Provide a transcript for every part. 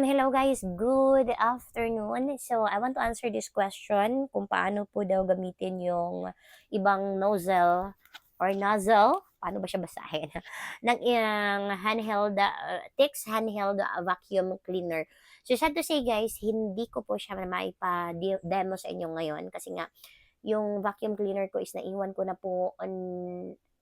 Hello guys, good afternoon. So, I want to answer this question kung paano po daw gamitin yung ibang nozzle, paano ba siya basahin, ng iyang Tix handheld vacuum cleaner. So, sad to say guys, hindi ko po siya maipa-demo sa inyo ngayon kasi nga, yung vacuum cleaner ko is naiwan ko na po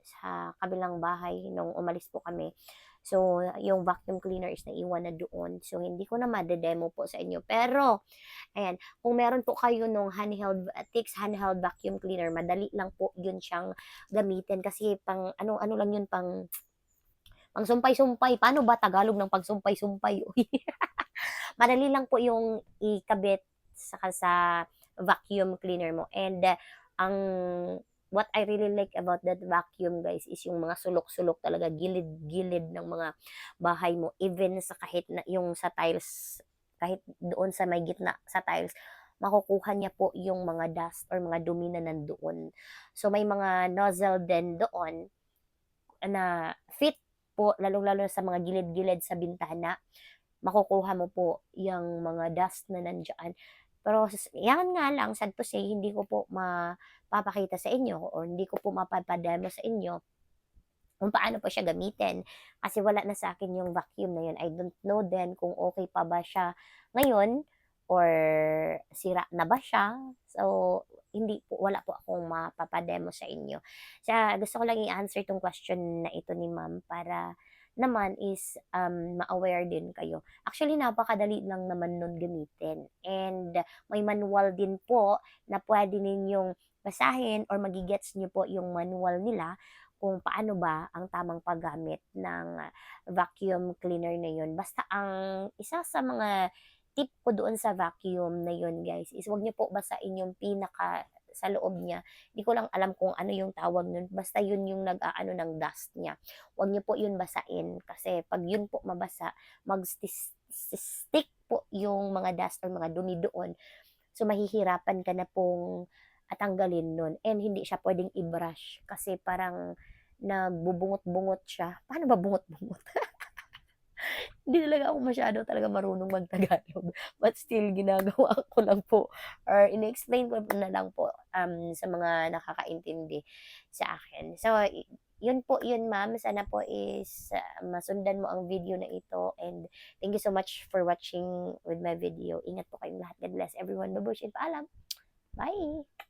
sa kabilang bahay nung umalis po kami. So, yung vacuum cleaner is naiwan na doon. So, hindi ko na made-demo po sa inyo. Pero, ayan, kung meron po kayo nung Tix handheld vacuum cleaner, madali lang po yun siyang gamitin. Kasi ano lang yun, pang sumpay-sumpay. Paano ba Tagalog ng pang sumpay-sumpay? Madali lang po yung ikabit sa vacuum cleaner mo. And ang what I really like about that vacuum guys is yung mga sulok-sulok talaga, gilid-gilid ng mga bahay mo. Even sa kahit na yung sa tiles, kahit doon sa may gitna sa tiles, makukuha niya po yung mga dust or mga dumi na nandoon. So may mga nozzle din doon na fit po, lalong-lalo sa mga gilid-gilid sa bintana, makukuha mo po yung mga dust na nandiyan. Pero yan nga lang, sad to say, hindi ko po mapapakita sa inyo or hindi ko po mapapademo sa inyo kung paano po siya gamitin. Kasi wala na sa akin yung vacuum na yun. I don't know then kung okay pa ba siya ngayon or sira na ba siya. So, wala po akong mapapademo sa inyo. Gusto ko lang i-answer tong question na ito ni ma'am para naman is ma-aware din kayo. Actually, napakadali lang naman nun gamitin. And may manual din po na pwede ninyong basahin or magigets nyo po yung manual nila kung paano ba ang tamang paggamit ng vacuum cleaner na yun. Basta ang isa sa mga tip ko doon sa vacuum na yun guys is wag niyo po basahin yung pinaka sa loob niya. Hindi ko lang alam kung ano yung tawag nun. Basta yun yung nag-aano ng dust niya. Huwag niyo po yun basain kasi pag yun po mabasa, mag-stick po yung mga dust or mga dumi doon. So mahihirapan ka na pong tanggalin nun and hindi siya pwedeng i-brush kasi parang nagbubungot-bungot siya. Paano ba bungot-bungot? Hindi talaga ako masyado talaga marunong mag-Tagalog. But still, ginagawa ko lang po or ine-explain ko na lang po sa mga nakakaintindi sa akin. So, yun po yun ma'am. Sana po is masundan mo ang video na ito and thank you so much for watching with my video. Ingat po kayong lahat. God bless everyone. Babush and paalam. Bye!